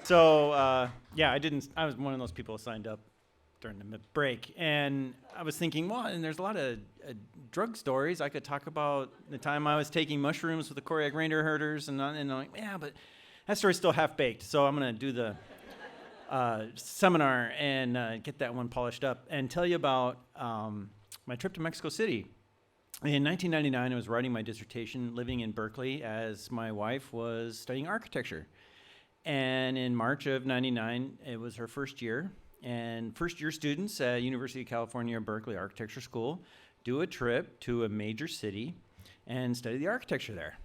So yeah, I was one of those people who signed up during the break, and I was thinking, well, and there's a lot of drug stories I could talk about the time I was taking mushrooms with the Koryak reindeer herders, and I'm like, yeah, but that story's still half baked. So I'm gonna do the seminar and get that one polished up and tell you about my trip to Mexico City. In 1999, I was writing my dissertation living in Berkeley as my wife was studying architecture. And in March of 99, it was her first year. And first year students at University of California, Berkeley Architecture School do a trip to a major city and study the architecture there.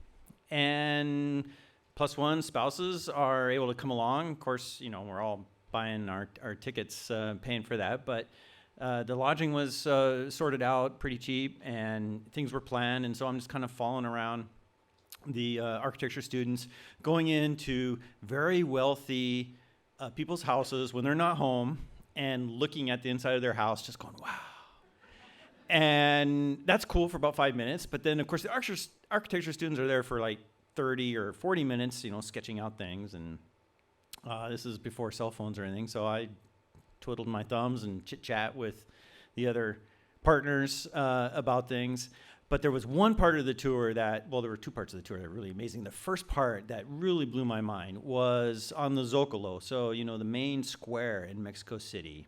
And plus one spouses are able to come along. Of course, we're all buying our tickets, paying for that. But the lodging was sorted out pretty cheap, and things were planned. And so I'm just kind of following around the architecture students, going into very wealthy people's houses when they're not home and looking at the inside of their house, just going, wow. And that's cool for about 5 minutes. But then, of course, the architecture students are there for like 30 or 40 minutes, sketching out things. And this is before cell phones or anything. So I twiddled my thumbs and chit-chat with the other partners about things. But there was one part of the tour there were two parts of the tour that were really amazing. The first part that really blew my mind was on the Zocalo. So, the main square in Mexico City.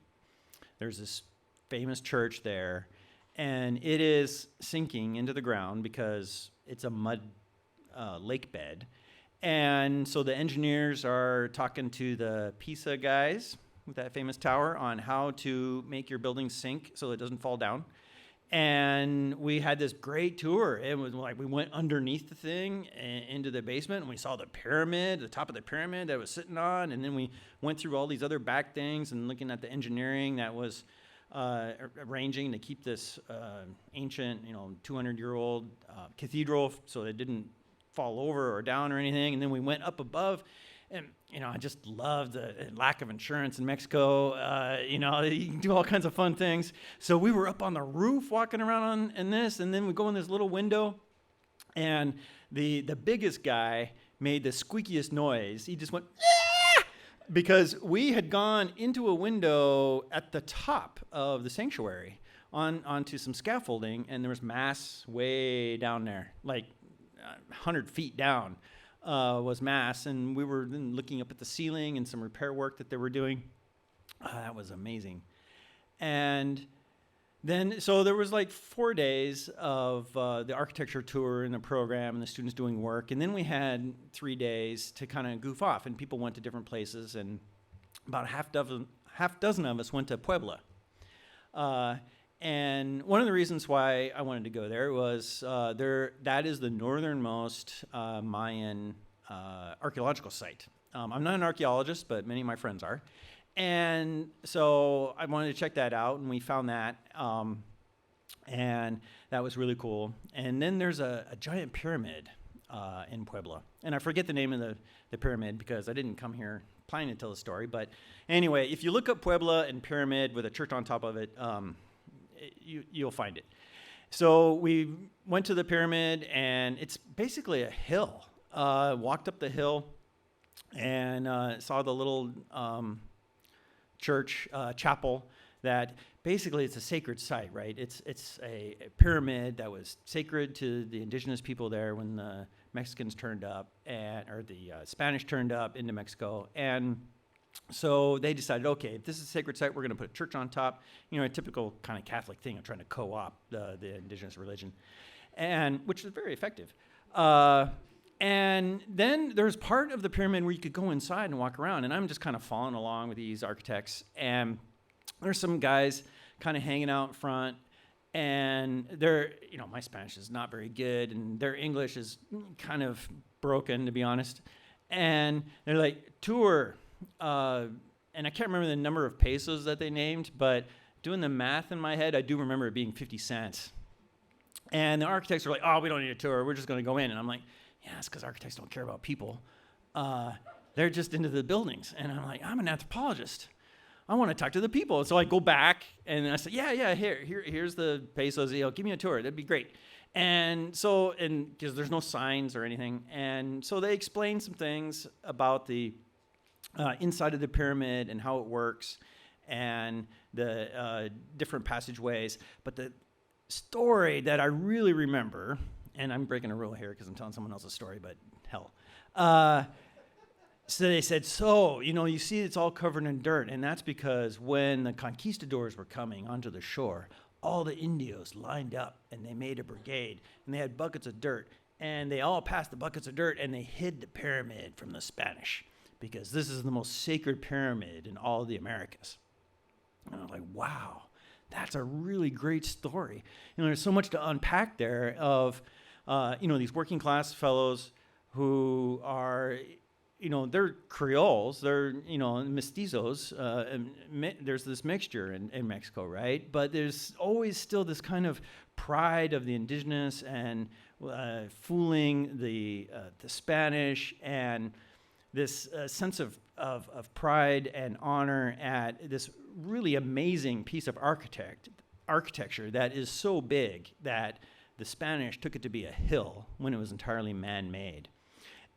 There's this famous church there, and it is sinking into the ground because it's a mud lake bed. And so the engineers are talking to the Pisa guys with that famous tower on how to make your building sink so it doesn't fall down. And we had this great tour. It was like we went underneath the thing into the basement, and we saw the top of the pyramid that it was sitting on. And then we went through all these other back things and looking at the engineering that was arranging to keep this ancient, 200-year-old cathedral so it didn't fall over or down or anything. And then we went up above. And, I just love the lack of insurance in Mexico. You can do all kinds of fun things. So we were up on the roof walking around in this, and then we go in this little window, and the biggest guy made the squeakiest noise. He just went, ah! Because we had gone into a window at the top of the sanctuary onto some scaffolding, and there was mass way down there, like 100 feet down. Was mass, and we were then looking up at the ceiling and some repair work that they were doing. That was amazing. And then, so there was like 4 days of the architecture tour and the program and the students doing work, and then we had 3 days to kind of goof off, and people went to different places, and about half dozen of us went to Puebla. And one of the reasons why I wanted to go there was that is the northernmost Mayan archaeological site. I'm not an archaeologist, but many of my friends are. And so I wanted to check that out, and we found that. And that was really cool. And then there's a giant pyramid in Puebla. And I forget the name of the pyramid because I didn't come here planning to tell the story. But anyway, if you look up Puebla and pyramid with a church on top of it, you'll find it. So we went to the pyramid, and it's basically a hill. Walked up the hill and saw the little church chapel that basically it's a sacred site, right? It's a pyramid that was sacred to the indigenous people there when the Mexicans turned up, or the Spanish turned up into Mexico. And so they decided, okay, if this is a sacred site, we're going to put a church on top. A typical kind of Catholic thing of trying to co-opt the indigenous religion, and which is very effective. And then there's part of the pyramid where you could go inside and walk around, and I'm just kind of following along with these architects, and there's some guys kind of hanging out front, and they're, my Spanish is not very good, and their English is kind of broken, to be honest, and they're like, tour. And I can't remember the number of pesos that they named, but doing the math in my head, I do remember it being 50 cents. And the architects were like, oh, we don't need a tour. We're just going to go in. And I'm like, yeah, it's because architects don't care about people. They're just into the buildings. And I'm like, I'm an anthropologist. I want to talk to the people. And so I go back, and I say, yeah, here's the pesos. Give me a tour. That'd be great. And so, because there's no signs or anything. And so they explained some things about the inside of the pyramid and how it works and the different passageways. But the story that I really remember, and I'm breaking a rule here because I'm telling someone else's story, but hell. So they said, you see it's all covered in dirt, and that's because when the conquistadors were coming onto the shore, all the Indios lined up, and they made a brigade, and they had buckets of dirt, and they all passed the buckets of dirt, and they hid the pyramid from the Spanish, because this is the most sacred pyramid in all of the Americas. And I was like, wow, that's a really great story. There's so much to unpack there of, these working class fellows who are, they're Creoles, they're, mestizos, there's this mixture in Mexico, right? But there's always still this kind of pride of the indigenous and fooling the Spanish, and this sense of pride and honor at this really amazing piece of architecture that is so big that the Spanish took it to be a hill when it was entirely man-made.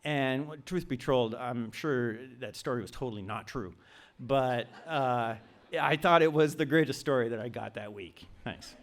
And truth be told, I'm sure that story was totally not true. But I thought it was the greatest story that I got that week. Thanks.